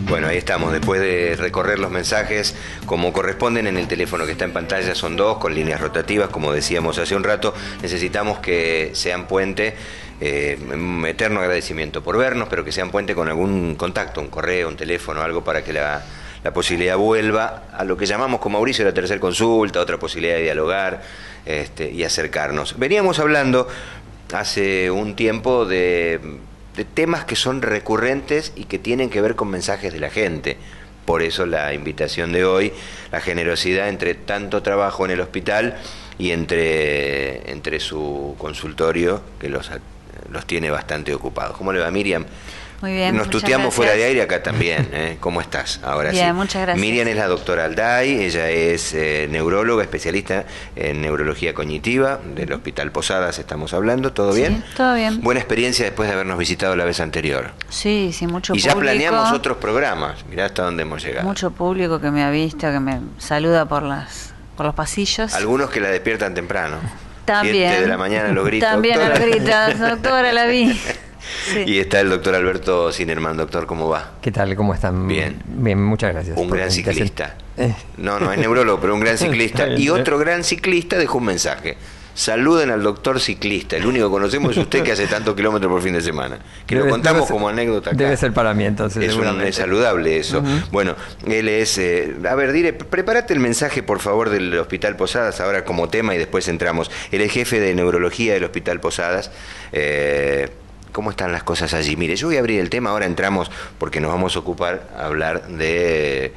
Bueno, ahí estamos, después de recorrer los mensajes como corresponden en el teléfono que está en pantalla, son 2 con líneas rotativas, como decíamos hace un rato. Necesitamos que sean puente, un eterno agradecimiento por vernos, pero que sean puente con algún contacto, un correo, un teléfono, algo para que la posibilidad vuelva a lo que llamamos con Mauricio la tercera consulta, otra posibilidad de dialogar y acercarnos. Veníamos hablando hace un tiempo de temas que son recurrentes y que tienen que ver con mensajes de la gente. Por eso la invitación de hoy, la generosidad entre tanto trabajo en el hospital y entre su consultorio, que los tiene bastante ocupados. ¿Cómo le va, Miriam? Muy bien. Nos tuteamos fuera de aire acá también, ¿eh? ¿Cómo estás? Ahora bien, sí. Muchas gracias. Miriam es la doctora Alday, ella es neuróloga, especialista en neurología cognitiva del Hospital Posadas, estamos hablando, ¿todo bien? Sí, todo bien. Buena experiencia después de habernos visitado la vez anterior. Sí, mucho público. Y ya planeamos otros programas, mirá hasta dónde hemos llegado. Mucho público que me ha visto, que me saluda por los pasillos. Algunos que la despiertan temprano. También. 7 de la mañana los gritos. También los gritos, doctora, la vi. Sí. Y está el doctor Alberto Sinerman. Doctor, ¿cómo va? ¿Qué tal? ¿Cómo están? Bien. Bien, muchas gracias. Un gran ciclista. No es neurólogo, pero un gran ciclista. Y otro gran ciclista dejó un mensaje. Saluden al doctor ciclista. El único que conocemos es usted, que hace tantos kilómetros por fin de semana. Que lo contamos como anécdota acá. Debe ser para mí, entonces. Es saludable eso. Bueno, él es... a ver, prepárate el mensaje, por favor, del Hospital Posadas ahora como tema y después entramos. Él es jefe de neurología del Hospital Posadas. ¿Cómo están las cosas allí? Mire, yo voy a abrir el tema, ahora entramos porque nos vamos a ocupar a hablar de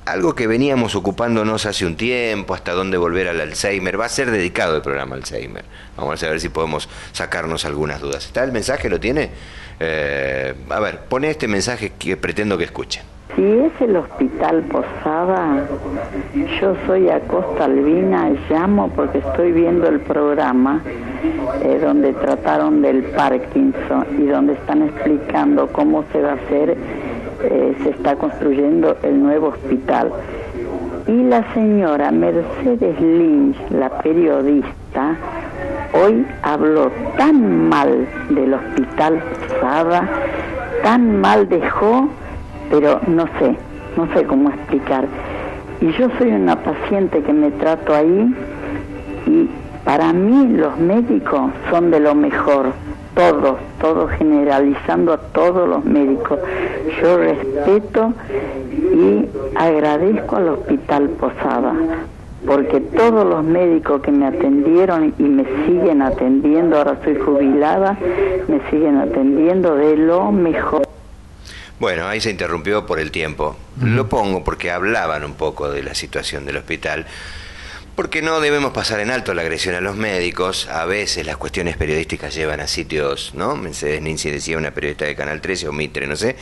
algo que veníamos ocupándonos hace un tiempo, hasta dónde volver al Alzheimer. Va a ser dedicado el programa Alzheimer. Vamos a ver si podemos sacarnos algunas dudas. ¿Está el mensaje? ¿Lo tiene? A ver, pone este mensaje que pretendo que escuchen. Si es el Hospital Posada, yo soy Acosta Albina, llamo porque estoy viendo el programa donde trataron del Parkinson y donde están explicando cómo se va a hacer, se está construyendo el nuevo hospital. Y la señora Mercedes Lynch, la periodista, hoy habló tan mal del Hospital Posada, tan mal dejó, pero no sé cómo explicar. Y yo soy una paciente que me trato ahí y para mí los médicos son de lo mejor, todos generalizando a todos los médicos. Yo respeto y agradezco al Hospital Posada, porque todos los médicos que me atendieron y me siguen atendiendo, ahora soy jubilada, me siguen atendiendo de lo mejor. Bueno, ahí se interrumpió por el tiempo. Lo pongo porque hablaban un poco de la situación del hospital, porque no debemos pasar en alto la agresión a los médicos. A veces las cuestiones periodísticas llevan a sitios, ¿no? Mercedes Ninzi decía, una periodista de Canal 13 o Mitre, no sé.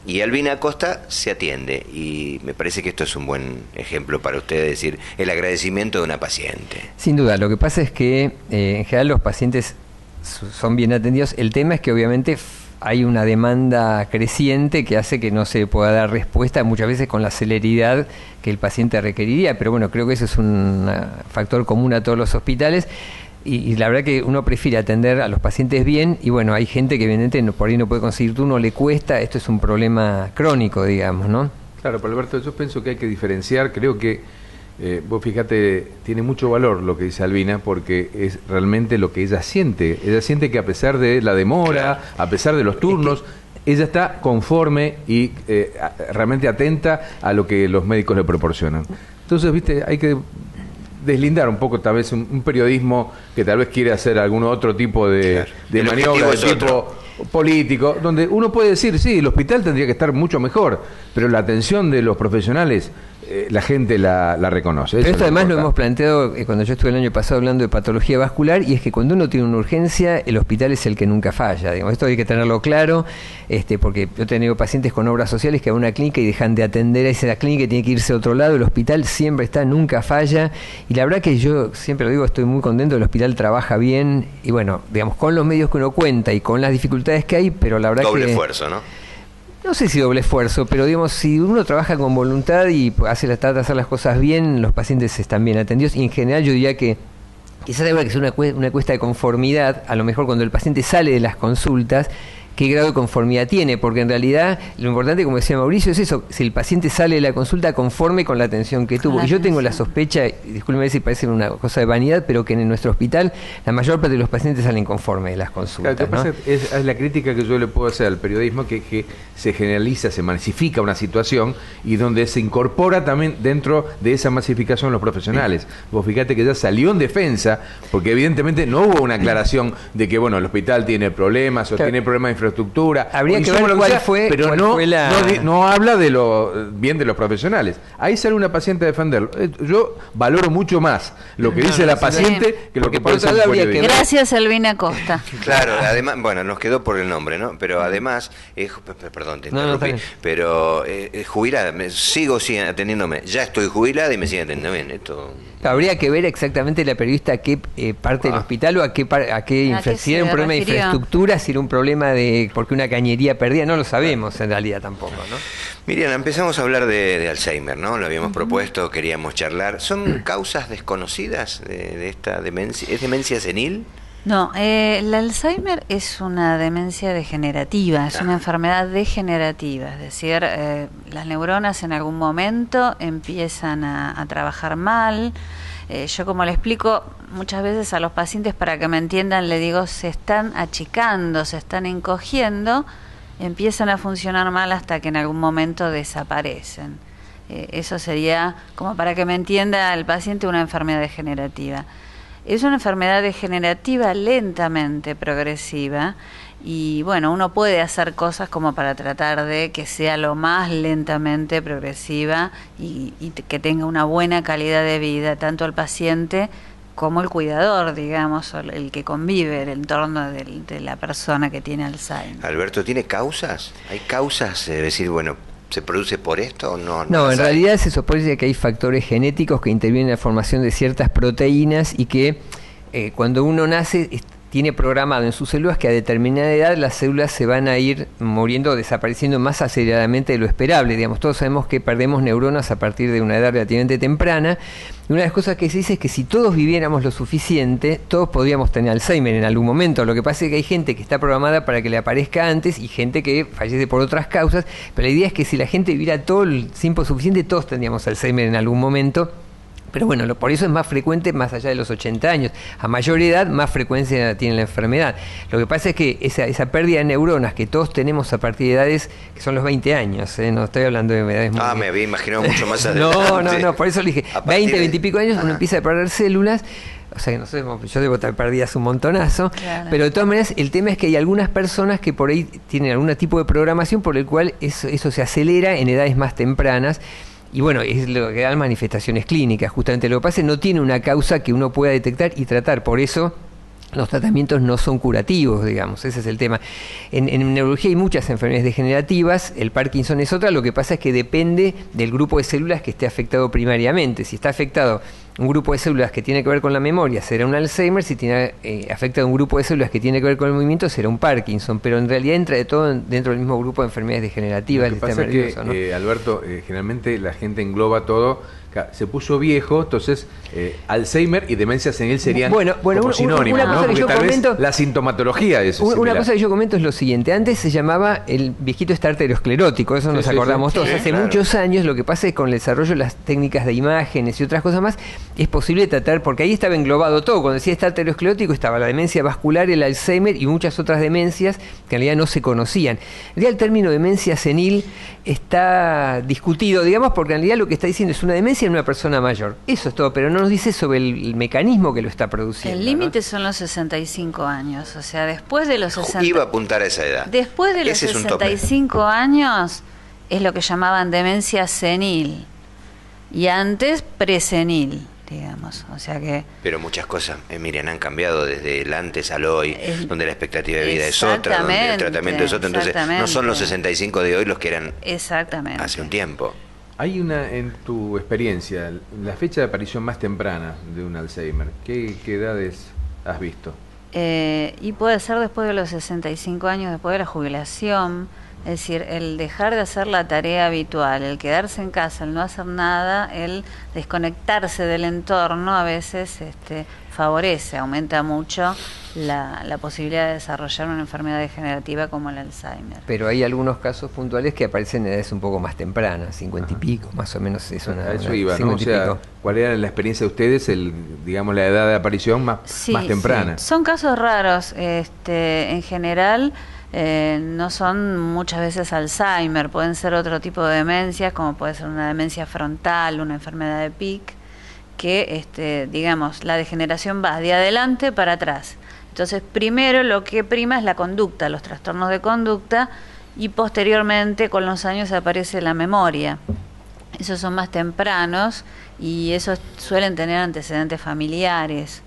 Y Albina Acosta se atiende, y me parece que esto es un buen ejemplo para ustedes, decir, el agradecimiento de una paciente. Sin duda, lo que pasa es que en general los pacientes son bien atendidos. El tema es que obviamente hay una demanda creciente que hace que no se pueda dar respuesta muchas veces con la celeridad que el paciente requeriría, pero bueno, creo que eso es un factor común a todos los hospitales y la verdad que uno prefiere atender a los pacientes bien y bueno, hay gente que evidentemente por ahí no puede conseguir turno, le cuesta, esto es un problema crónico, digamos, ¿no? Claro, pero Alberto, yo pienso que hay que diferenciar, creo que vos fíjate, tiene mucho valor lo que dice Albina, porque es realmente lo que ella siente. Ella siente que a pesar de la demora, a pesar de los turnos, ella está conforme y realmente atenta a lo que los médicos le proporcionan. Entonces, viste, hay que deslindar un poco tal vez un periodismo que tal vez quiere hacer algún otro tipo de maniobra de tipo político, donde uno puede decir, sí, el hospital tendría que estar mucho mejor, pero la atención de los profesionales la gente la reconoce. Pero esto además lo hemos planteado cuando yo estuve el año pasado hablando de patología vascular, y es que cuando uno tiene una urgencia, el hospital es el que nunca falla. Digamos, esto hay que tenerlo claro, porque yo he tenido pacientes con obras sociales que van a una clínica y dejan de atender a esa clínica y tiene que irse a otro lado. El hospital siempre está, nunca falla, y la verdad que yo siempre lo digo, estoy muy contento, el hospital trabaja bien, y bueno, digamos, con los medios que uno cuenta y con las dificultades que hay, pero la verdad que... Doble esfuerzo, ¿no? No sé si doble esfuerzo, pero digamos, si uno trabaja con voluntad y trata de hacer las cosas bien, los pacientes están bien atendidos, y en general yo diría que quizás hay que hacer una encuesta de conformidad, a lo mejor cuando el paciente sale de las consultas, qué grado de conformidad tiene, porque en realidad lo importante, como decía Mauricio, es eso, si el paciente sale de la consulta conforme con la atención que tuvo. Y yo tengo la sospecha, y discúlpeme si parece una cosa de vanidad, pero que en nuestro hospital la mayor parte de los pacientes salen conforme de las consultas. Claro, ¿no? es la crítica que yo le puedo hacer al periodismo, que se generaliza, se masifica una situación y donde se incorpora también dentro de esa masificación los profesionales. Vos fíjate que ya salió en defensa, porque evidentemente no hubo una aclaración de que, bueno, el hospital tiene problemas o tiene problemas de infraestructura. Habría que ver cuál fue, pero cuál no, fue la... no habla de lo bien de los profesionales. Ahí sale una paciente a defenderlo. Yo valoro mucho más lo que dice la paciente que lo que puede ser un periodista. Gracias, Albina Costa. Claro, además, bueno, nos quedó por el nombre, ¿no? Pero además, perdón, te interrumpí, pero jubilada, sigo atendiéndome. Ya estoy jubilada y me siguen atendiendo bien. Esto... Habría que ver exactamente la periodista a qué parte del hospital o a qué si era un problema de infraestructura, si era un problema de porque una cañería perdida, no lo sabemos en realidad tampoco, ¿no? Miriam, empezamos a hablar de Alzheimer, ¿no? Lo habíamos propuesto, queríamos charlar. ¿Son causas desconocidas de esta demencia? ¿Es demencia senil? No, el Alzheimer es una demencia degenerativa, es una enfermedad degenerativa, es decir, las neuronas en algún momento empiezan a trabajar mal. Yo, como le explico muchas veces a los pacientes para que me entiendan, le digo, se están achicando, se están encogiendo, empiezan a funcionar mal hasta que en algún momento desaparecen. Eso sería, como para que me entienda el paciente, una enfermedad degenerativa. Es una enfermedad degenerativa lentamente progresiva y bueno, uno puede hacer cosas como para tratar de que sea lo más lentamente progresiva y que tenga una buena calidad de vida, tanto el paciente como el cuidador, digamos, el que convive, el entorno de la persona que tiene Alzheimer. Alberto, ¿tiene causas? ¿Hay causas? Es decir, bueno, ¿se produce por esto o no? No, en realidad se supone que hay factores genéticos que intervienen en la formación de ciertas proteínas y que cuando uno nace tiene programado en sus células que a determinada edad las células se van a ir muriendo o desapareciendo más aceleradamente de lo esperable. Digamos, todos sabemos que perdemos neuronas a partir de una edad relativamente temprana. Y una de las cosas que se dice es que si todos viviéramos lo suficiente, todos podríamos tener Alzheimer en algún momento. Lo que pasa es que hay gente que está programada para que le aparezca antes y gente que fallece por otras causas. Pero la idea es que si la gente viviera todo el tiempo suficiente, todos tendríamos Alzheimer en algún momento. Pero bueno, por eso es más frecuente más allá de los 80 años. A mayor edad, más frecuencia tiene la enfermedad. Lo que pasa es que esa pérdida de neuronas que todos tenemos a partir de edades que son los 20 años, no estoy hablando de edades muy... me había imaginado mucho más adelante. No, por eso le dije, 20 y pico años uno empieza a perder células. O sea que yo debo estar perdidas un montonazo, claro. Pero de todas maneras el tema es que hay algunas personas que por ahí tienen algún tipo de programación por el cual eso se acelera en edades más tempranas. Y bueno, es lo que dan manifestaciones clínicas, justamente. Lo que pasa es que no tiene una causa que uno pueda detectar y tratar, por eso los tratamientos no son curativos, digamos, ese es el tema. En neurología hay muchas enfermedades degenerativas, el Parkinson es otra, lo que pasa es que depende del grupo de células que esté afectado primariamente. Si está afectado un grupo de células que tiene que ver con la memoria, será un Alzheimer. Si tiene afectado un grupo de células que tiene que ver con el movimiento, será un Parkinson. Pero en realidad entra de todo dentro del mismo grupo de enfermedades degenerativas. Lo que pasa es que, Alberto, generalmente la gente engloba todo. Se puso viejo, entonces Alzheimer y demencia senil serían como sinónimos, ¿no? Porque tal vez la sintomatología es similar. Una cosa que yo comento es lo siguiente. Antes se llamaba el viejito está arteriosclerótico, eso nos acordamos todos. Hace muchos años, lo que pasa es que con el desarrollo de las técnicas de imágenes y otras cosas más, es posible tratar, porque ahí estaba englobado todo. Cuando decía está arteriosclerótico estaba la demencia vascular, el Alzheimer y muchas otras demencias que en realidad no se conocían. En realidad el término demencia senil está discutido, digamos, porque en realidad lo que está diciendo es una demencia en una persona mayor. Eso es todo, pero no nos dice sobre el mecanismo que lo está produciendo. El límite son los 65 años, o sea, después de los 60... Iba a apuntar a esa edad. Después de los 65 años es lo que llamaban demencia senil y antes presenil, digamos, o sea que... Pero muchas cosas, Miriam, han cambiado desde el antes al hoy, donde la expectativa de vida es otra, donde el tratamiento es otro, entonces no son los 65 de hoy los que eran hace un tiempo. Hay en tu experiencia, la fecha de aparición más temprana de un Alzheimer, ¿qué edades has visto? y puede ser después de los 65 años, después de la jubilación. Es decir, el dejar de hacer la tarea habitual, el quedarse en casa, el no hacer nada, el desconectarse del entorno a veces favorece, aumenta mucho la posibilidad de desarrollar una enfermedad degenerativa como el Alzheimer. Pero hay algunos casos puntuales que aparecen en edades un poco más tempranas, 50 y pico, más o menos es una... Eso iba, ¿no? O sea, ¿cuál era la experiencia de ustedes, digamos, la edad de aparición más temprana? Sí. Son casos raros, en general... no son muchas veces Alzheimer, pueden ser otro tipo de demencias, como puede ser una demencia frontal, una enfermedad de Pick, que digamos, la degeneración va de adelante para atrás. Entonces, primero lo que prima es la conducta, los trastornos de conducta, y posteriormente con los años aparece la memoria. Esos son más tempranos y esos suelen tener antecedentes familiares.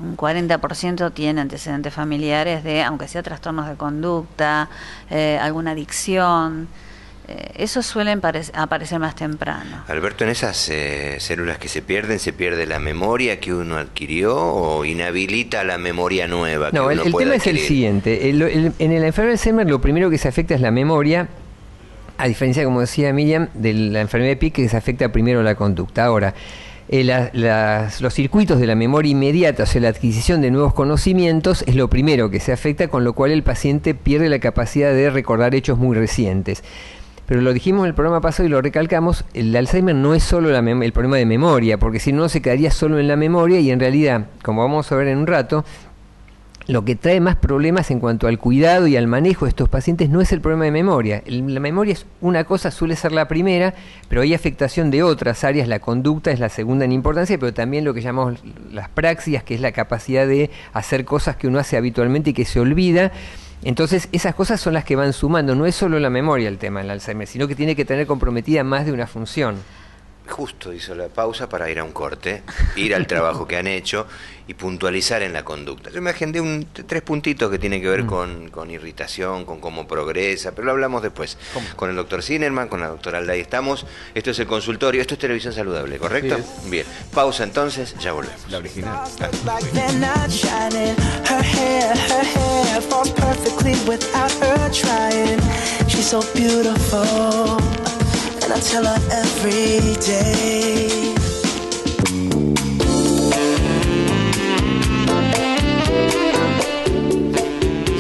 Un 40% tiene antecedentes familiares de, aunque sea trastornos de conducta, alguna adicción. Esos suelen aparecer más temprano. Alberto, ¿en esas células que se pierde la memoria que uno adquirió o inhabilita la memoria nueva que uno puede adquirir? No, el tema es el siguiente. En la enfermedad de Alzheimer lo primero que se afecta es la memoria, a diferencia, como decía Miriam, de la enfermedad de Pick, que se afecta primero la conducta. Ahora, los circuitos de la memoria inmediata, o sea, la adquisición de nuevos conocimientos, es lo primero que se afecta, con lo cual el paciente pierde la capacidad de recordar hechos muy recientes. Pero lo dijimos en el programa pasado y lo recalcamos, el Alzheimer no es solo el problema de memoria, porque si no se quedaría solo en la memoria y en realidad, como vamos a ver en un rato, lo que trae más problemas en cuanto al cuidado y al manejo de estos pacientes no es el problema de memoria. La memoria es una cosa, suele ser la primera, pero hay afectación de otras áreas. La conducta es la segunda en importancia, pero también lo que llamamos las praxias, que es la capacidad de hacer cosas que uno hace habitualmente y que se olvida. Entonces, esas cosas son las que van sumando. No es solo la memoria el tema del Alzheimer, sino que tiene que tener comprometida más de una función. Justo hizo la pausa para ir a un corte, ir al trabajo que han hecho y puntualizar en la conducta. Yo me agendé 3 puntitos que tienen que ver con irritación, con cómo progresa, pero lo hablamos después. ¿Cómo? Con el doctor Sinerman, con la doctora Alday estamos. Esto es el consultorio, esto es Televisión Saludable, ¿correcto? Sí. Bien, pausa entonces, ya volvemos. La original. I tell her every day.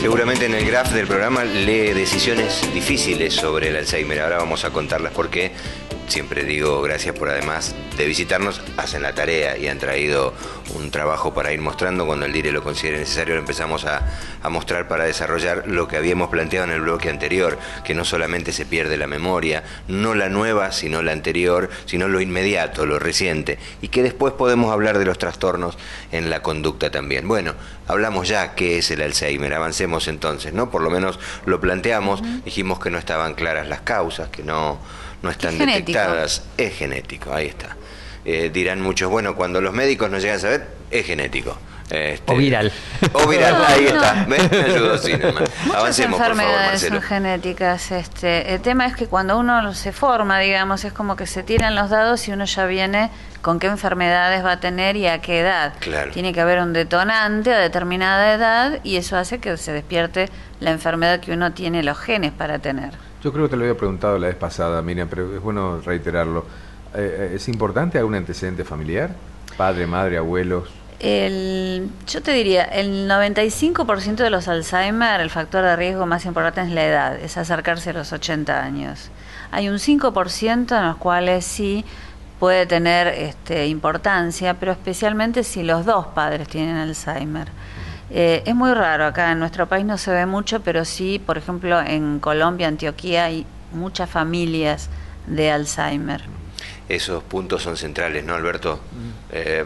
Seguramente en el graph del programa lee decisiones difíciles sobre el Alzheimer. Ahora vamos a contarlas porque siempre digo gracias por, además de visitarnos, hacen la tarea y han traído un trabajo para ir mostrando. Cuando el DIRE lo considere necesario, lo empezamos a mostrar para desarrollar lo que habíamos planteado en el bloque anterior, que no solamente se pierde la memoria, no la nueva, sino la anterior, sino lo inmediato, lo reciente, y que después podemos hablar de los trastornos en la conducta también. Bueno, hablamos ya qué es el Alzheimer, avancemos entonces, ¿no? Por lo menos lo planteamos, dijimos que no estaban claras las causas, que no están detectadas. Es genético, ahí está. Dirán muchos, bueno, cuando los médicos no llegan a saber, es genético. O viral. O viral, ahí está. Me ayudó Sinerman. Avancemos, por favor, enfermedades Marcelo. son genéticas. El tema es que cuando uno se forma, digamos, es como que se tiran los dados y uno ya viene con qué enfermedades va a tener y a qué edad. Claro. Tiene que haber un detonante a determinada edad y eso hace que se despierte la enfermedad que uno tiene los genes para tener. Yo creo que te lo había preguntado la vez pasada, Miriam, pero es bueno reiterarlo. ¿Es importante algún antecedente familiar? Padre, madre, abuelos. Yo te diría, el 95% de los Alzheimer, el factor de riesgo más importante es la edad, es acercarse a los 80 años. Hay un 5% en los cuales sí puede tener importancia, pero especialmente si los dos padres tienen Alzheimer. Es muy raro, acá en nuestro país no se ve mucho, pero sí, por ejemplo, en Colombia, Antioquia, hay muchas familias de Alzheimer. Esos puntos son centrales, ¿no, Alberto?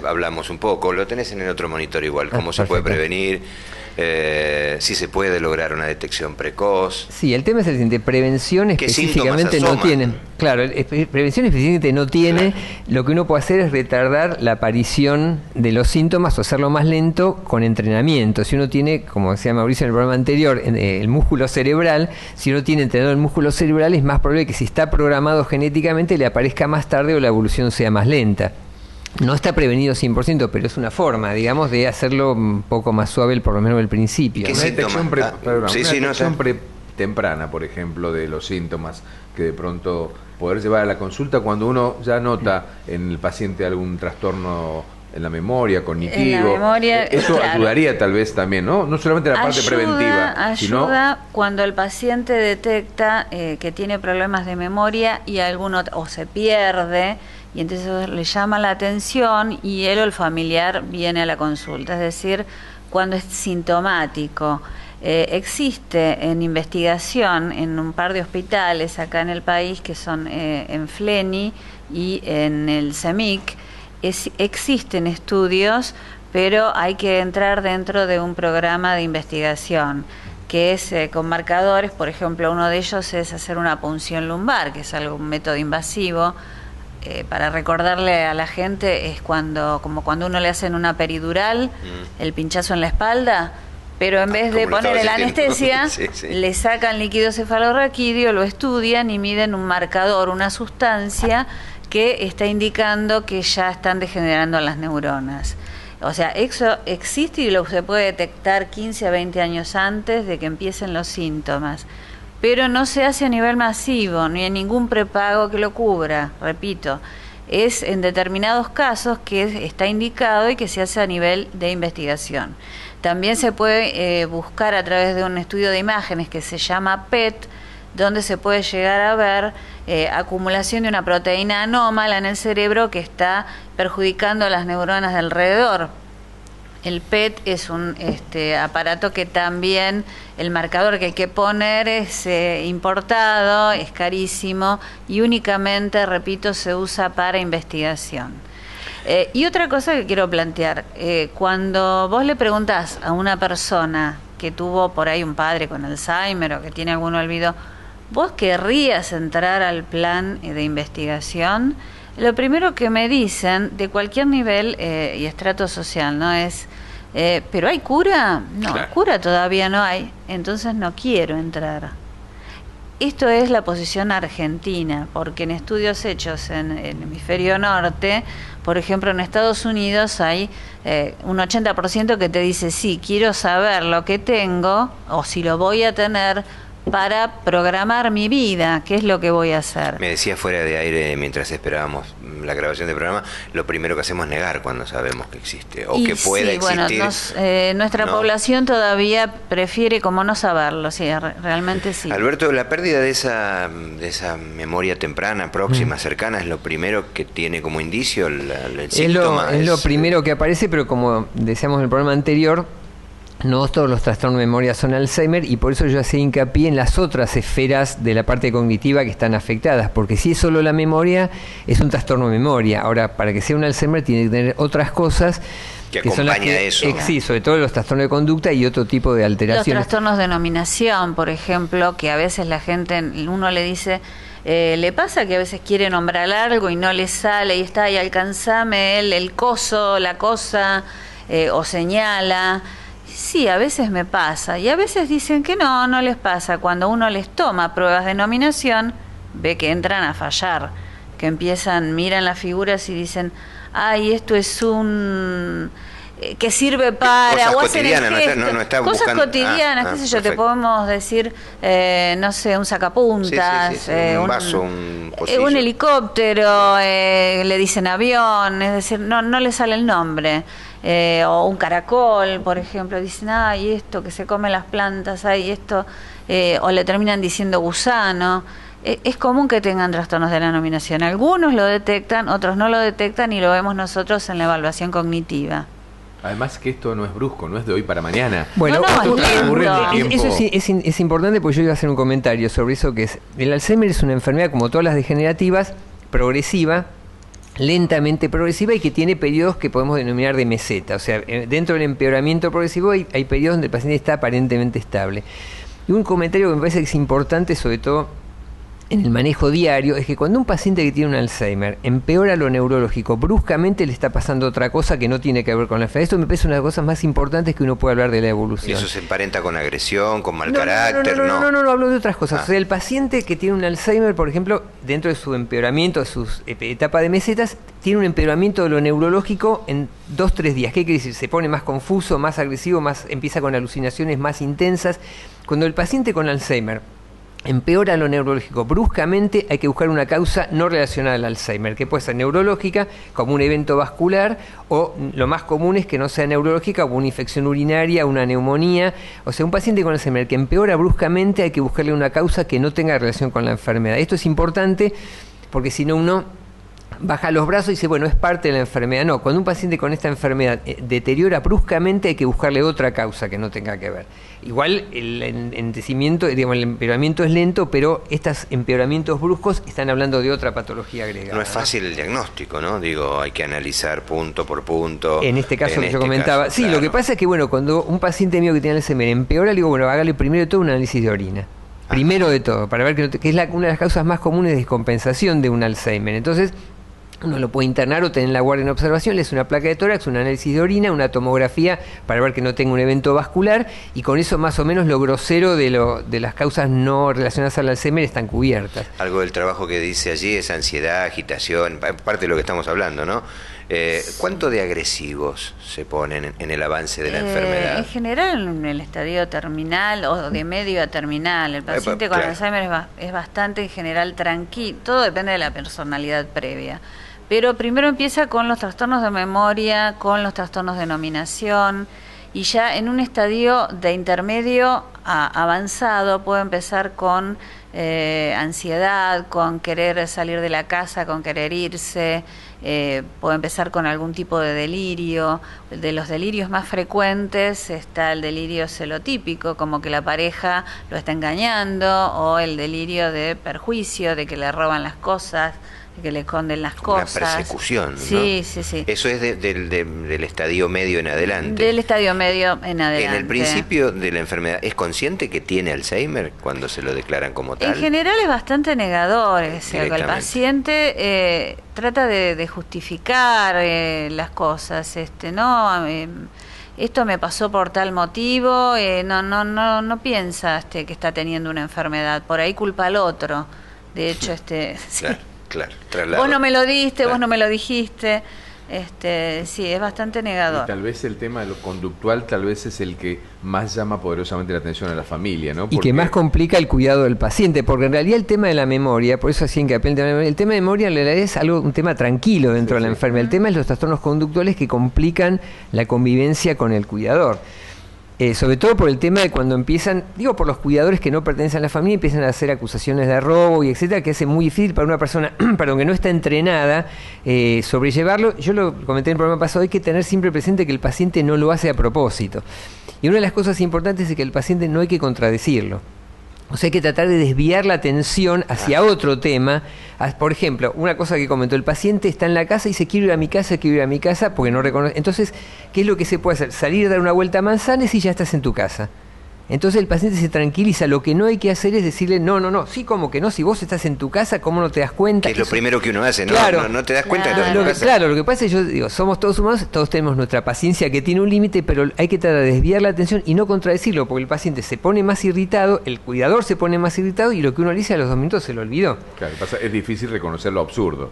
Hablamos un poco, lo tenés en el otro monitor igual, cómo se puede prevenir, si se puede lograr una detección precoz. Sí, el tema es el siguiente, prevención específicamente no tienen. Claro, prevención específicamente no tiene, claro. Lo que uno puede hacer es retardar la aparición de los síntomas o hacerlo más lento con entrenamiento. Si uno tiene, como decía Mauricio en el programa anterior, el músculo cerebral, si uno tiene entrenado el músculo cerebral, es más probable que si está programado genéticamente le aparezca más tarde o la evolución sea más lenta. No está prevenido 100%, pero es una forma, digamos, de hacerlo un poco más suave, por lo menos al principio. Una detección, detección temprana, por ejemplo, de los síntomas, que de pronto poder llevar a la consulta cuando uno ya nota en el paciente algún trastorno en la memoria, cognitivo. En la memoria, eso claro. Ayudaría tal vez también, ¿no? No solamente la parte preventiva, sino cuando el paciente detecta que tiene problemas de memoria y alguno o se pierde, y entonces le llama la atención y él o el familiar viene a la consulta. Es decir, cuando es sintomático. Existe en investigación en un par de hospitales acá en el país, que son en FLENI y en el CEMIC, existen estudios, pero hay que entrar dentro de un programa de investigación que es con marcadores. Por ejemplo, uno de ellos es hacer una punción lumbar, que es un método invasivo. Para recordarle a la gente, es como cuando uno le hacen una peridural, el pinchazo en la espalda, pero en vez de ponerle la anestesia, sí. Le sacan líquido cefalorraquídeo, lo estudian y miden un marcador, una sustancia que está indicando que ya están degenerando las neuronas. O sea, eso existe y se puede detectar 15 a 20 años antes de que empiecen los síntomas. Pero no se hace a nivel masivo, ni en ningún prepago que lo cubra, repito. Es en determinados casos que está indicado y que se hace a nivel de investigación. También se puede buscar a través de un estudio de imágenes que se llama PET, donde se puede llegar a ver acumulación de una proteína anómala en el cerebro que está perjudicando a las neuronas de alrededor. El PET es un aparato que también, el marcador que hay que poner es importado, es carísimo y únicamente, repito, se usa para investigación. Y otra cosa que quiero plantear, cuando vos le preguntás a una persona que tuvo por ahí un padre con Alzheimer o que tiene algún olvido, ¿vos querrías entrar al plan de investigación? Lo primero que me dicen, de cualquier nivel y estrato social, ¿no? Es, ¿pero hay cura? No, claro. Cura todavía no hay, entonces no quiero entrar. Esto es la posición argentina, porque en estudios hechos en el hemisferio norte, por ejemplo en Estados Unidos hay un 80% que te dice, sí, quiero saber lo que tengo o si lo voy a tener para programar mi vida, qué es lo que voy a hacer. Me decía fuera de aire, mientras esperábamos la grabación del programa, lo primero que hacemos es negar cuando sabemos que existe o que pueda existir. Bueno, nuestra población todavía prefiere como no saberlo, sí, realmente sí. Alberto, la pérdida de esa memoria temprana, próxima, cercana, es lo primero que tiene como indicio el síntoma. Es lo primero que aparece, pero como decíamos en el programa anterior, no todos los trastornos de memoria son Alzheimer y por eso yo hacía hincapié en las otras esferas de la parte cognitiva que están afectadas, porque si es solo la memoria, es un trastorno de memoria. Ahora, para que sea un Alzheimer tiene que tener otras cosas que son las que eso. Sí, sobre todo los trastornos de conducta y otro tipo de alteraciones. Los trastornos de nominación, por ejemplo, que a veces la gente, uno le dice... le pasa que a veces quiere nombrar algo y no le sale y está ahí, alcanzame el coso, la cosa, o señala... Sí, a veces me pasa y a veces dicen que no les pasa. Cuando uno les toma pruebas de nominación, ve que entran a fallar, que miran las figuras y dicen, ay, esto es que sirve para... Cosas cotidianas, no está cosas buscando... cotidianas, qué sé yo, perfecto. te podemos decir, no sé, un sacapuntas, sí, un vaso, un pocillo. Un helicóptero, le dicen avión, es decir, no le sale el nombre. O un caracol, por ejemplo, dicen, ay, esto que se come las plantas, ay, esto, o le terminan diciendo gusano. Es común que tengan trastornos de la nominación. Algunos lo detectan, otros no lo detectan y lo vemos nosotros en la evaluación cognitiva. Además que esto no es brusco, no es de hoy para mañana. Bueno, eso es importante, porque yo iba a hacer un comentario sobre eso, que es, el Alzheimer es una enfermedad, como todas las degenerativas, progresiva, lentamente progresiva y que tiene periodos que podemos denominar de meseta. O sea, dentro del empeoramiento progresivo hay periodos donde el paciente está aparentemente estable. Y un comentario que me parece que es importante, sobre todo en el manejo diario es que cuando un paciente que tiene un Alzheimer empeora lo neurológico, bruscamente le está pasando otra cosa que no tiene que ver con la enfermedad. Esto me parece una de las cosas más importantes que uno puede hablar de la evolución. ¿Y eso se emparenta con agresión, con mal carácter? No, hablo de otras cosas. O sea, el paciente que tiene un Alzheimer, por ejemplo, dentro de su empeoramiento, de su etapa de mesetas, tiene un empeoramiento de lo neurológico en 2-3 días. ¿Qué quiere decir? Se pone más confuso, más agresivo, empieza con alucinaciones más intensas. Cuando el paciente con Alzheimer empeora lo neurológico bruscamente, hay que buscar una causa no relacionada al Alzheimer, que puede ser neurológica, como un evento vascular, o lo más común es que no sea neurológica, como una infección urinaria, una neumonía. O sea, un paciente con Alzheimer que empeora bruscamente, hay que buscarle una causa que no tenga relación con la enfermedad. Esto es importante porque si no uno baja los brazos y dice, bueno, es parte de la enfermedad. No, cuando un paciente con esta enfermedad deteriora bruscamente, hay que buscarle otra causa que no tenga que ver. Igual el entecimiento, digamos, el empeoramiento es lento, pero estos empeoramientos bruscos están hablando de otra patología agregada. No es fácil el diagnóstico, ¿no? Digo, hay que analizar punto por punto. En este caso que yo comentaba. Sí, claro. Lo que pasa es que, bueno, cuando un paciente mío que tiene Alzheimer empeora, le digo, bueno, hágale primero de todo un análisis de orina. Primero de todo, para ver que es una de las causas más comunes de descompensación de un Alzheimer. Entonces, uno lo puede internar o tener en la guardia en observación, le hace una placa de tórax, un análisis de orina, una tomografía para ver que no tenga un evento vascular, y con eso más o menos lo grosero de las causas no relacionadas al Alzheimer están cubiertas. Algo del trabajo que dice allí es ansiedad, agitación, parte de lo que estamos hablando, ¿no? ¿Cuánto de agresivos se ponen en el avance de la enfermedad? En general en el estadio terminal o de medio a terminal. El paciente con Alzheimer es bastante en general tranquilo, todo depende de la personalidad previa. Pero primero empieza con los trastornos de memoria, con los trastornos de nominación, y ya en un estadio de intermedio a avanzado puede empezar con ansiedad, con querer salir de la casa, con querer irse, puede empezar con algún tipo de delirio. De los delirios más frecuentes está el delirio celotípico, como que la pareja lo está engañando, o el delirio de perjuicio, de que le roban las cosas, que le esconden las cosas. Una persecución, ¿no? Sí, sí, sí. Eso es del estadio medio en adelante. Del estadio medio en adelante. En el principio de la enfermedad, ¿es consciente que tiene Alzheimer cuando se lo declaran como tal? En general es bastante negador. O sea, el paciente trata de justificar las cosas. Esto me pasó por tal motivo. No piensa que está teniendo una enfermedad. Por ahí culpa al otro. De hecho, sí. Claro, traslado. Vos no me lo diste, claro. Vos no me lo dijiste. Sí, es bastante negador. Y tal vez el tema de lo conductual tal vez es el que más llama poderosamente la atención a la familia, ¿no? Y que más complica el cuidado del paciente, porque en realidad el tema de la memoria, por eso así en que el tema de memoria en realidad es un tema tranquilo dentro de la enfermedad. El tema es los trastornos conductuales que complican la convivencia con el cuidador. Sobre todo por el tema de cuando empiezan, por los cuidadores que no pertenecen a la familia, empiezan a hacer acusaciones de robo y etcétera, que hace muy difícil para una persona que no está entrenada sobrellevarlo. Yo lo comenté en el programa pasado, hay que tener siempre presente que el paciente no lo hace a propósito. Y una de las cosas importantes es que el paciente no hay que contradecirlo. O sea, hay que tratar de desviar la atención hacia otro tema. Por ejemplo, una cosa que comentó, el paciente está en la casa y dice, quiero ir a mi casa, porque no reconoce. Entonces, ¿qué es lo que se puede hacer? Salir a dar una vuelta a manzanas y ya estás en tu casa. Entonces el paciente se tranquiliza. Lo que no hay que hacer es decirle, no, sí, como que no, si vos estás en tu casa, ¿cómo no te das cuenta? Que es lo primero que uno hace, ¿no? Claro, no te das cuenta claro. de lo que pasa. Claro, lo que pasa es que yo digo, somos todos humanos, todos tenemos nuestra paciencia que tiene un límite, pero hay que tratar de desviar la atención y no contradecirlo, porque el paciente se pone más irritado, el cuidador se pone más irritado y lo que uno le dice a los 2 minutos se lo olvidó. Claro, es difícil reconocer lo absurdo,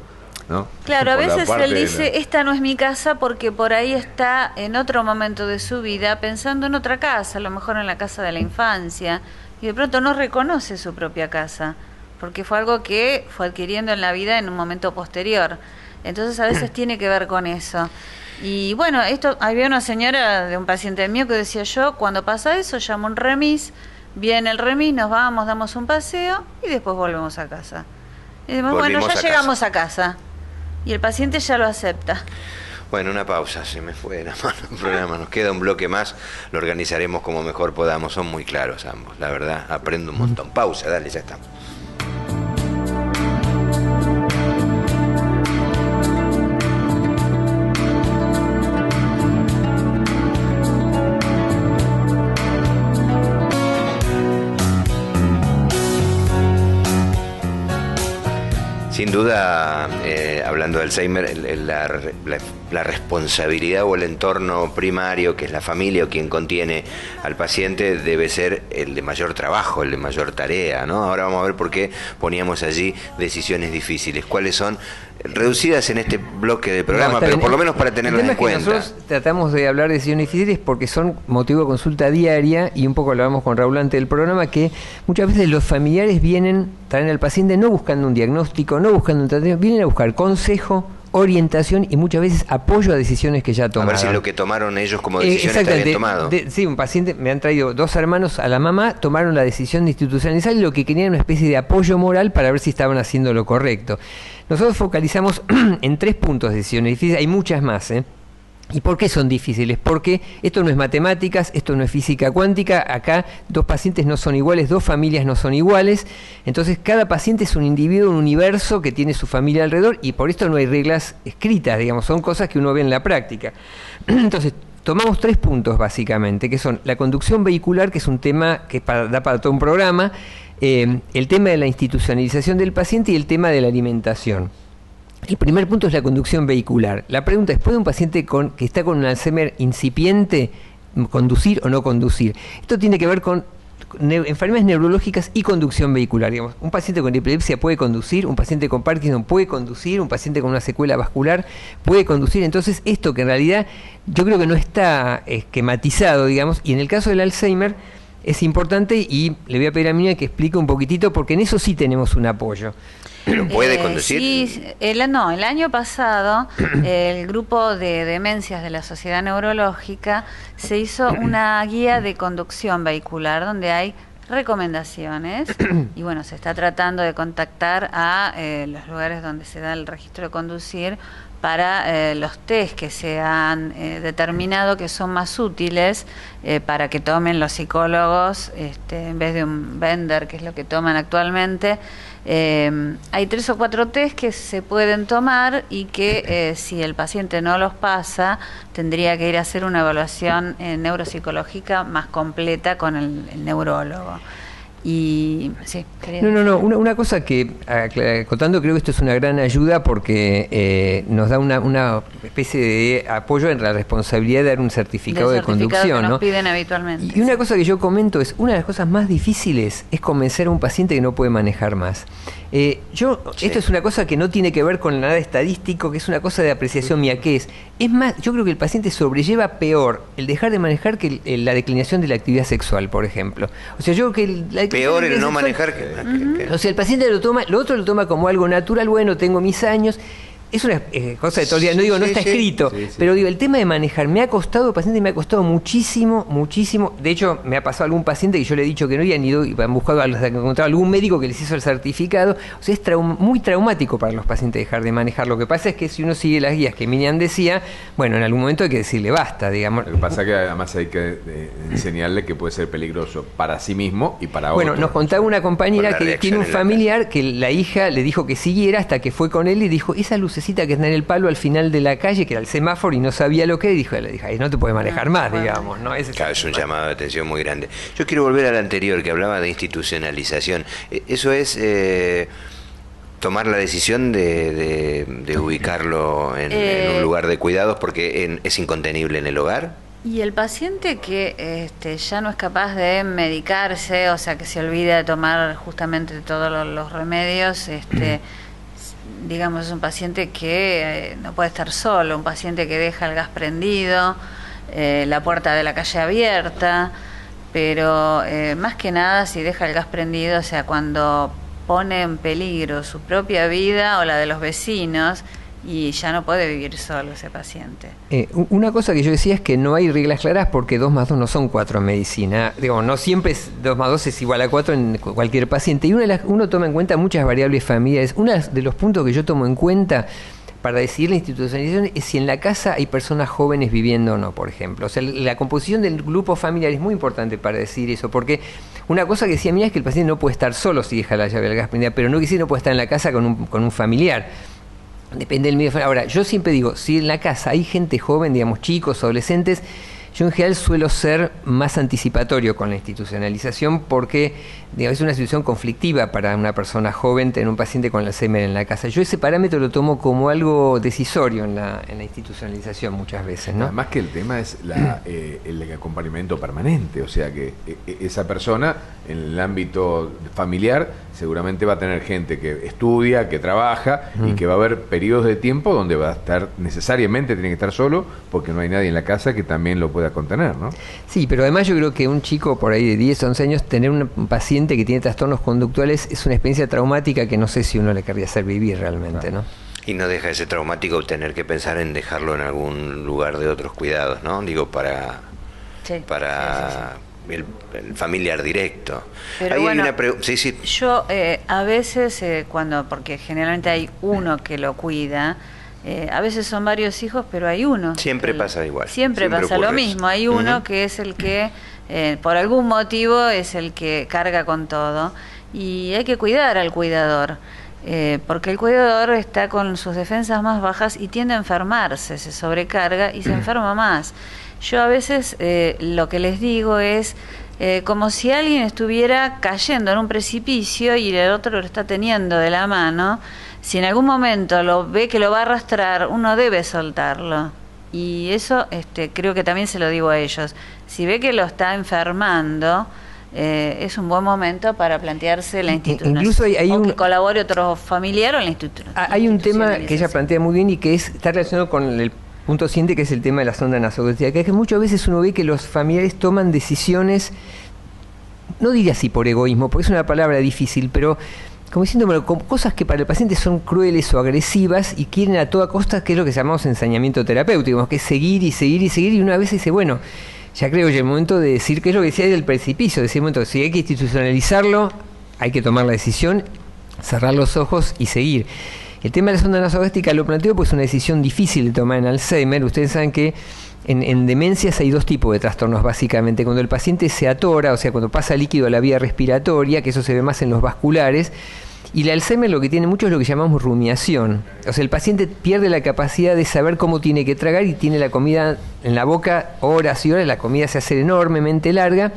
¿no? Claro, a Por la veces parte él dice, esta no es mi casa, porque por ahí está en otro momento de su vida pensando en otra casa, a lo mejor en la casa de la infancia, y de pronto no reconoce su propia casa, porque fue algo que fue adquiriendo en la vida en un momento posterior. Entonces a veces tiene que ver con eso. Y bueno, había una señora de un paciente mío que decía, yo cuando pasa eso llamo un remis, viene el remis, nos vamos, damos un paseo y después volvemos a casa. Y decimos, bueno, ya llegamos a casa. Y el paciente ya lo acepta. Bueno, una pausa, se me fue de la mano el programa, nos queda un bloque más, lo organizaremos como mejor podamos, son muy claros ambos, la verdad, aprendo un montón. Pausa, dale, ya estamos. Sin duda, hablando de Alzheimer, la responsabilidad o el entorno primario, que es la familia o quien contiene al paciente, debe ser el de mayor trabajo, el de mayor tarea, ¿no? Ahora vamos a ver por qué poníamos allí decisiones difíciles. ¿Cuáles son? Reducidas en este bloque de programa, pero por lo menos para tenerlas en cuenta. Nosotros tratamos de hablar de decisiones difíciles porque son motivo de consulta diaria, y un poco hablábamos con Raúl antes del programa, que muchas veces los familiares traen al paciente no buscando un diagnóstico, no buscando un tratamiento, vienen a buscar consejo, orientación y muchas veces apoyo a decisiones que ya tomaron. A ver si lo que tomaron ellos como decisión está bien tomado. Sí, un paciente, me han traído 2 hermanos a la mamá, tomaron la decisión de institucionalizar y lo que querían era una especie de apoyo moral para ver si estaban haciendo lo correcto. Nosotros focalizamos en 3 puntos de decisiones difíciles, hay muchas más, ¿eh? ¿Y por qué son difíciles? Porque esto no es matemáticas, esto no es física cuántica, acá 2 pacientes no son iguales, 2 familias no son iguales, entonces cada paciente es un individuo, un universo que tiene su familia alrededor, y por esto no hay reglas escritas, digamos, son cosas que uno ve en la práctica. Entonces, tomamos 3 puntos básicamente, que son la conducción vehicular, que es un tema que da para todo un programa, el tema de la institucionalización del paciente y el tema de la alimentación. El primer punto es la conducción vehicular. La pregunta es, ¿puede un paciente que está con un Alzheimer incipiente conducir o no conducir? Esto tiene que ver con enfermedades neurológicas y conducción vehicular. Digamos, un paciente con epilepsia puede conducir, un paciente con Parkinson puede conducir, un paciente con una secuela vascular puede conducir. Entonces, esto que en realidad yo creo que no está esquematizado, digamos, y en el caso del Alzheimer es importante, y le voy a pedir a Miriam que explique un poquitito, porque en eso sí tenemos un apoyo. ¿Pero puede conducir? Sí, el año pasado el grupo de demencias de la Sociedad Neurológica se hizo una guía de conducción vehicular donde hay recomendaciones y bueno, se está tratando de contactar a los lugares donde se da el registro de conducir para los test que se han determinado que son más útiles para que tomen los psicólogos en vez de un Bender, que es lo que toman actualmente. Hay 3 o 4 test que se pueden tomar y que si el paciente no los pasa, tendría que ir a hacer una evaluación neuropsicológica más completa con el neurólogo. Y sí, una cosa que, contando, creo que esto es una gran ayuda porque nos da una especie de apoyo en la responsabilidad de dar un certificado de conducción, que nos ¿no? piden habitualmente. Y una cosa que yo comento es, una de las cosas más difíciles es convencer a un paciente que no puede manejar más. Esto es una cosa que no tiene que ver con nada estadístico, que es una cosa de apreciación mía, que es más, yo creo que el paciente sobrelleva peor el dejar de manejar que la declinación de la actividad sexual, por ejemplo. O sea, yo creo que peor el no manejar que... O sea, el paciente lo otro lo toma como algo natural, bueno, tengo mis años. Es una cosa de todo el día, no digo, no está escrito, pero digo, el tema de manejar me ha costado, paciente me ha costado muchísimo, muchísimo. De hecho, me ha pasado algún paciente que yo le he dicho que no, y han ido y han buscado, encontrado algún médico que les hizo el certificado. O sea, es muy traumático para los pacientes dejar de manejar. Lo que pasa es que si uno sigue las guías que Miriam decía, bueno, en algún momento hay que decirle basta, digamos. Lo que pasa es que además hay que enseñarle que puede ser peligroso para sí mismo y para otros. Bueno, nos contaba una compañera que tiene un familiar que la hija le dijo que siguiera hasta que fue con él y dijo, esa lucecita que está en el palo al final de la calle, que era el semáforo y no sabía lo que era, y dijo, le dije, no te puedes manejar más, digamos, ¿no? Claro, es un llamado de atención muy grande. Yo quiero volver al anterior, que hablaba de institucionalización. Eso es tomar la decisión de ubicarlo en un lugar de cuidados porque es incontenible en el hogar. Y el paciente que ya no es capaz de medicarse, o sea, que se olvida de tomar justamente todos los remedios, digamos, es un paciente que no puede estar solo, un paciente que deja el gas prendido, la puerta de la calle abierta, pero más que nada si deja el gas prendido, o sea, cuando pone en peligro su propia vida o la de los vecinos, y ya no puede vivir solo ese paciente. Una cosa que yo decía es que no hay reglas claras porque 2 más 2 no son 4 en medicina. Digo, no siempre 2 más 2 es igual a 4 en cualquier paciente. Y uno toma en cuenta muchas variables familiares. Uno de los puntos que yo tomo en cuenta para decidir la institucionalización es si en la casa hay personas jóvenes viviendo o no, por ejemplo. O sea, la composición del grupo familiar es muy importante para decidir eso, porque una cosa que decía mía es que el paciente no puede estar solo si deja la llave del gas prendida, pero no que sí no puede estar en la casa con un familiar. Depende del medio. Ahora, yo siempre digo, si en la casa hay gente joven, digamos, chicos, adolescentes, Yo en general suelo ser más anticipatorio con la institucionalización porque digamos, es una situación conflictiva para una persona joven tener un paciente con Alzheimer en la casa. Yo ese parámetro lo tomo como algo decisorio en la institucionalización muchas veces, ¿no? Además que el tema es el acompañamiento permanente, o sea que esa persona en el ámbito familiar seguramente va a tener gente que estudia, que trabaja y que va a haber periodos de tiempo donde va a estar necesariamente, tiene que estar solo porque no hay nadie en la casa que también lo pueda contener, ¿no? Sí, pero además yo creo que un chico por ahí de 10, 11 años, tener un paciente que tiene trastornos conductuales es una experiencia traumática que no sé si uno le querría hacer vivir realmente, ¿no? Y no deja de ser traumático tener que pensar en dejarlo en algún lugar de otros cuidados, ¿no? Digo, para el familiar directo. Pero ahí bueno, hay una sí. Yo a veces, porque generalmente hay uno que lo cuida, a veces son varios hijos, pero hay uno. Siempre pasa igual. Siempre pasa lo mismo. Hay uno que es el que, por algún motivo, es el que carga con todo. Y hay que cuidar al cuidador. Porque el cuidador está con sus defensas más bajas y tiende a enfermarse, se sobrecarga y se enferma más. Yo a veces lo que les digo es como si alguien estuviera cayendo en un precipicio y el otro lo está teniendo de la mano. Si en algún momento lo ve que lo va a arrastrar, uno debe soltarlo. Y eso creo que también se lo digo a ellos. Si ve que lo está enfermando, es un buen momento para plantearse la institución. Incluso hay que colabore otro familiar o la institución. Hay un tema que ella plantea muy bien y que está relacionado con el punto siguiente, que es el tema de la sonda nasogástrica, que es que muchas veces uno ve que los familiares toman decisiones, no diría así por egoísmo, porque es una palabra difícil, pero como diciendo, bueno, con cosas que para el paciente son crueles o agresivas y quieren a toda costa, que es lo que llamamos ensañamiento terapéutico, que es seguir y seguir y seguir, y una vez dice, bueno, ya creo que es el momento de decir, que es lo que decía del precipicio, decir, momento, si hay que institucionalizarlo, hay que tomar la decisión, cerrar los ojos y seguir. El tema de la sonda nasogástrica lo planteo porque es una decisión difícil de tomar en Alzheimer. Ustedes saben que en demencias hay dos tipos de trastornos básicamente. Cuando el paciente se atora, o sea, cuando pasa líquido a la vía respiratoria, que eso se ve más en los vasculares, y el Alzheimer lo que tiene mucho es lo que llamamos rumiación. O sea, el paciente pierde la capacidad de saber cómo tiene que tragar y tiene la comida en la boca horas y horas, la comida se hace enormemente larga,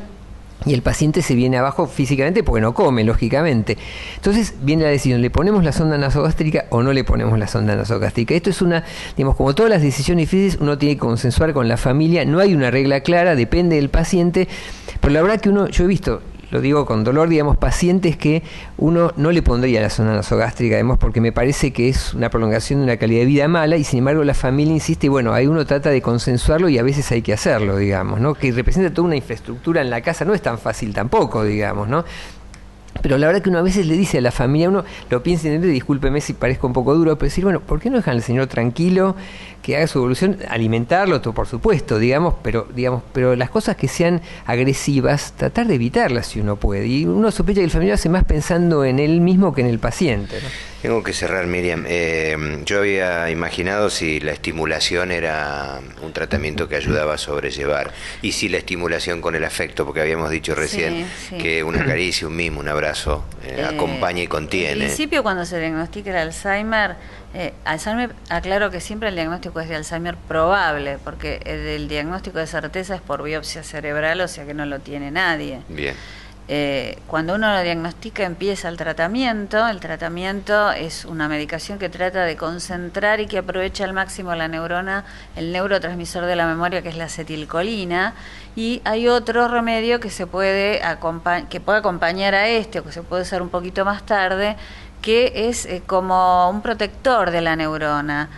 y el paciente se viene abajo físicamente porque no come, lógicamente. Entonces viene la decisión, ¿le ponemos la sonda nasogástrica o no le ponemos la sonda nasogástrica? Esto es una, digamos, como todas las decisiones difíciles, uno tiene que consensuar con la familia, no hay una regla clara, depende del paciente, pero la verdad que yo he visto, lo digo con dolor, digamos, pacientes que uno no le pondría la sonda nasogástrica, digamos, porque me parece que es una prolongación de una calidad de vida mala, y sin embargo la familia insiste, y bueno, ahí uno trata de consensuarlo y a veces hay que hacerlo, digamos, ¿no? Que representa toda una infraestructura en la casa, no es tan fácil tampoco, digamos, ¿no? Pero la verdad que uno a veces le dice a la familia, uno lo piensa y discúlpeme si parezco un poco duro, pero decir, bueno, ¿por qué no dejan al señor tranquilo, que haga su evolución, alimentarlo, todo, por supuesto, pero las cosas que sean agresivas, tratar de evitarlas si uno puede. Y uno sospecha que el familiar hace más pensando en él mismo que en el paciente, ¿no? Tengo que cerrar, Miriam. Yo había imaginado si la estimulación era un tratamiento que ayudaba a sobrellevar, y si la estimulación con el afecto, porque habíamos dicho recién que una caricia, un mimo, un abrazo acompaña y contiene. En principio, cuando se diagnostica el Alzheimer, aclaro que siempre el diagnóstico es de Alzheimer probable, porque el diagnóstico de certeza es por biopsia cerebral, o sea que no lo tiene nadie. Bien. Cuando uno lo diagnostica, empieza el tratamiento. El tratamiento es una medicación que trata de concentrar y que aprovecha al máximo la neurona, el neurotransmisor de la memoria, que es la acetilcolina, y hay otro remedio que se puede acompañar a o que se puede usar un poquito más tarde, que es como un protector de la neurona.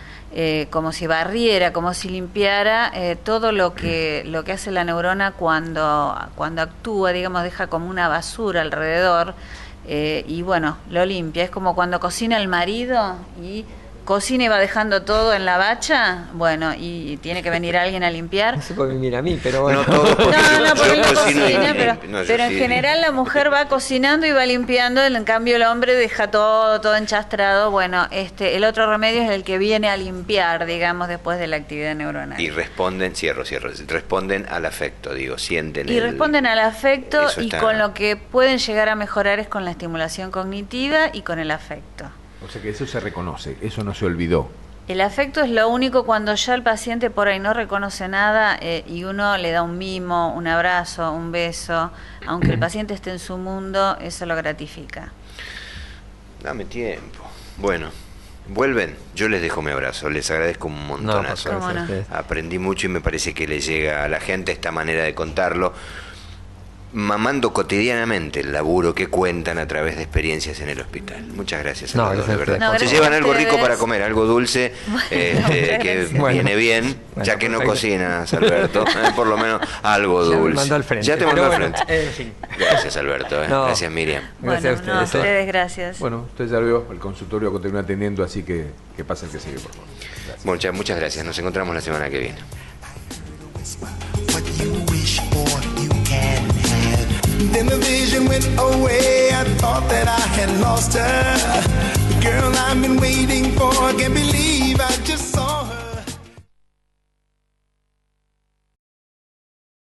Como si barriera, como si limpiara todo lo que hace la neurona cuando actúa, digamos, deja como una basura alrededor, y bueno, lo limpia. Es como cuando cocina el marido y cocina y va dejando todo en la bacha, bueno, y tiene que venir alguien a limpiar. No se puede venir a mí, pero bueno. No, porque él no cocina, pero en general la mujer va cocinando y va limpiando, en cambio el hombre deja todo enchastrado. Bueno, el otro remedio es el que viene a limpiar, digamos, después de la actividad neuronal. Y responden, responden al afecto, sienten. Y responden al afecto, y con lo que pueden llegar a mejorar es con la estimulación cognitiva y con el afecto. O sea que eso se reconoce, eso no se olvidó. El afecto es lo único cuando ya el paciente por ahí no reconoce nada y uno le da un mimo, un abrazo, un beso, aunque el paciente esté en su mundo, eso lo gratifica. Dame tiempo. Bueno, vuelven, yo les dejo mi abrazo, les agradezco un montonazo. ¿Cómo no? Aprendí mucho y me parece que le llega a la gente esta manera de contarlo, mamando cotidianamente el laburo que cuentan a través de experiencias en el hospital. Muchas gracias, Alberto, de verdad. No, se llevan algo rico para comer, algo dulce, que viene bien, ya que no cocinas, Alberto, por lo menos algo dulce. Ya te mandó al frente. Gracias, Alberto. Gracias, Miriam. Gracias a ustedes. Gracias. Bueno, usted ya vio, el consultorio continúa atendiendo, así que pasa el que sigue, por favor. Muchas gracias. Nos encontramos la semana que viene. Then the vision went away, I thought that I had lost her. The girl I've been waiting for, I can't believe I just saw